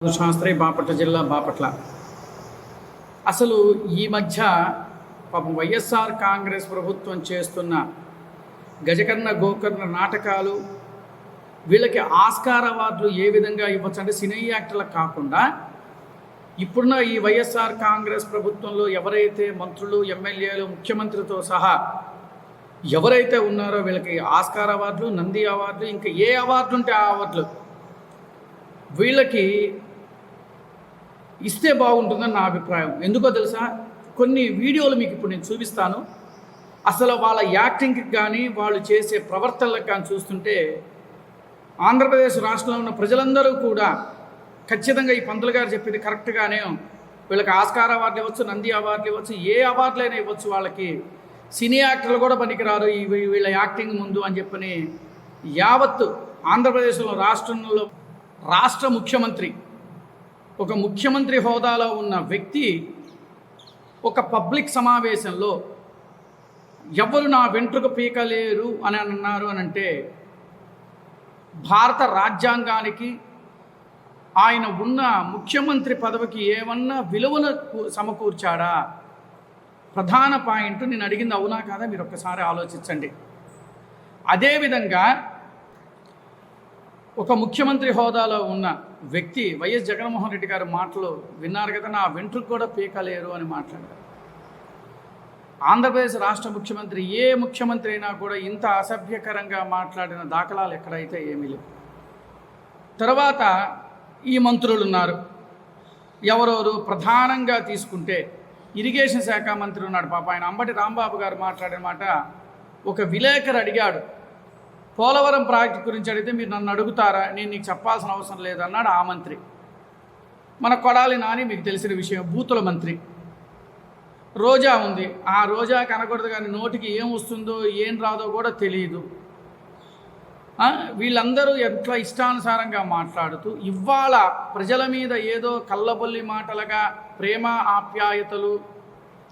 శాస్త్రి బాపట్ల జిల్లా బాపట్ల. అసలు ఈ మధ్య పాపం వైఎస్ఆర్ కాంగ్రెస్ ప్రభుత్వం చేస్తున్న గజకర్ణ గోకర్ణ నాటకాలు, వీళ్ళకి ఆస్కార్ అవార్డులు ఏ విధంగా ఇవ్వచ్చు అంటే సినీ యాక్టర్లకు కాకుండా ఇప్పుడున్న ఈ వైఎస్ఆర్ కాంగ్రెస్ ప్రభుత్వంలో ఎవరైతే మంత్రులు, ఎమ్మెల్యేలు, ముఖ్యమంత్రితో సహా ఎవరైతే ఉన్నారో వీళ్ళకి ఆస్కార్ అవార్డులు, నంది అవార్డులు, ఇంకా ఏ అవార్డులు ఉంటే ఆ అవార్డులు వీళ్ళకి ఇస్తే బాగుంటుందని నా అభిప్రాయం. ఎందుకో తెలుసా, కొన్ని వీడియోలు మీకు ఇప్పుడు నేను చూపిస్తాను. అసలు వాళ్ళ యాక్టింగ్కి కానీ వాళ్ళు చేసే ప్రవర్తనలకు కానీ చూస్తుంటే ఆంధ్రప్రదేశ్ రాష్ట్రంలో ఉన్న ప్రజలందరూ కూడా ఖచ్చితంగా ఈ పంతులు గారు చెప్పింది కరెక్ట్గానే వీళ్ళకి ఆస్కార్ అవార్డు ఇవ్వచ్చు, నంది అవార్డులు ఇవ్వచ్చు, ఏ అవార్డులైనా ఇవ్వచ్చు. వాళ్ళకి సినీ యాక్టర్లు కూడా పనికిరారు వీళ్ళ యాక్టింగ్ ముందు అని చెప్పని యావత్తు ఆంధ్రప్రదేశ్లో రాష్ట్ర ముఖ్యమంత్రి, ఒక ముఖ్యమంత్రి హోదాలో ఉన్న వ్యక్తి ఒక పబ్లిక్ సమావేశంలో ఎవరు నా వెంట్రుక పీకలేరు అని అన్నారు అని అంటే భారత రాజ్యాంగానికి ఆయన ఉన్న ముఖ్యమంత్రి పదవికి ఏమన్నా విలువను సమకూర్చాడా? ప్రధాన పాయింట్ నేను అడిగింది అవునా కాదా మీరు ఒక్కసారి ఆలోచించండి. అదేవిధంగా ఒక ముఖ్యమంత్రి హోదాలో ఉన్న వ్యక్తి వైఎస్ జగన్మోహన్ రెడ్డి గారి మాటలు విన్నారు కదా, నా వెంట్రుకు కూడా పీకలేరు అని మాట్లాడారు. ఆంధ్రప్రదేశ్ రాష్ట్ర ముఖ్యమంత్రి ఏ ముఖ్యమంత్రి అయినా కూడా ఇంత అసభ్యకరంగా మాట్లాడిన దాఖలాలు ఎక్కడైతే ఏమీ లేవు. తర్వాత ఈ మంత్రులు ఉన్నారు. ఎవరెవరు ప్రధానంగా తీసుకుంటే ఇరిగేషన్ శాఖ మంత్రి ఉన్నాడు. పాప ఆయన అంబటి రాంబాబు గారు మాట్లాడిన మాట ఒక విలేకరు అడిగాడు, పోలవరం ప్రాజెక్టు గురించి అడిగితే మీరు నన్ను అడుగుతారా, నేను నీకు చెప్పాల్సిన అవసరం లేదన్నాడు ఆ మంత్రి. మన కొడాలి నాని మీకు తెలిసిన విషయం, బూతుల మంత్రి. రోజా ఉంది, ఆ రోజా కనకూడదు కానీ నోటికి ఏం వస్తుందో ఏం రాదో కూడా తెలియదు. వీళ్ళందరూ ఎట్లా ఇష్టానుసారంగా మాట్లాడుతూ ఇవాళ ప్రజల మీద ఏదో కల్లబొల్లి మాటలుగా ప్రేమ ఆప్యాయతలు.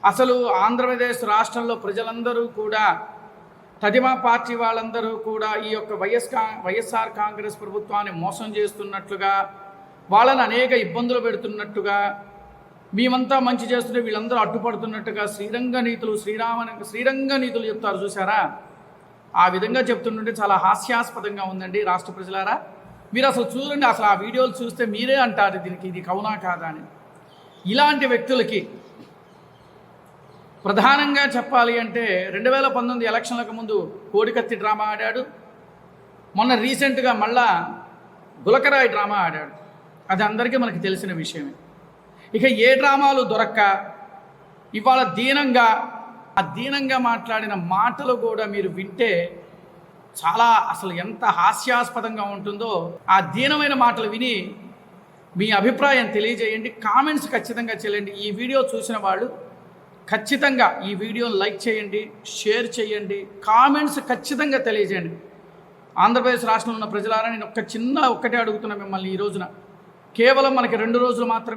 అసలు ఆంధ్రప్రదేశ్ రాష్ట్రంలో ప్రజలందరూ కూడా తదిమా పార్టీ వాళ్ళందరూ కూడా ఈ యొక్క వైఎస్ఆర్ కాంగ్రెస్ ప్రభుత్వాన్ని మోసం చేస్తున్నట్లుగా, వాళ్ళని అనేక ఇబ్బందులు పెడుతున్నట్టుగా, మేమంతా మంచి చేస్తుంటే వీళ్ళందరూ అడ్డుపడుతున్నట్టుగా శ్రీరంగ నీతులు చెప్తారు చూసారా? ఆ విధంగా చెప్తుంటే చాలా హాస్యాస్పదంగా ఉందండి రాష్ట్ర ప్రజలారా. మీరు అసలు చూడండి, అసలు ఆ వీడియోలు చూస్తే మీరే అంటారు దీనికి ఇది కవునా కాదా అని. ఇలాంటి వ్యక్తులకి ప్రధానంగా చెప్పాలి అంటే 2019 ఎలక్షన్లకు ముందు కోడికత్తి డ్రామా ఆడాడు. మొన్న రీసెంట్గా మళ్ళా గులకరాయి డ్రామా ఆడాడు. అది అందరికీ మనకి తెలిసిన విషయమే. ఇక ఏ డ్రామాలు దొరక్క ఇవాళ దీనంగా మాట్లాడిన మాటలు కూడా మీరు వింటే చాలా అసలు ఎంత హాస్యాస్పదంగా ఉంటుందో. ఆ దీనమైన మాటలు విని మీ అభిప్రాయం తెలియజేయండి. కామెంట్స్ ఖచ్చితంగా చేయండి. ఈ వీడియో చూసిన వాళ్ళు ఖచ్చితంగా ఈ వీడియోని లైక్ చేయండి, షేర్ చేయండి, కామెంట్స్ ఖచ్చితంగా తెలియజేయండి. ఆంధ్రప్రదేశ్ రాష్ట్రంలో ఉన్న ప్రజలారా నేను ఒక్కటే అడుగుతున్నా మిమ్మల్ని ఈ రోజున. కేవలం మనకి 2 రోజులు మాత్రమే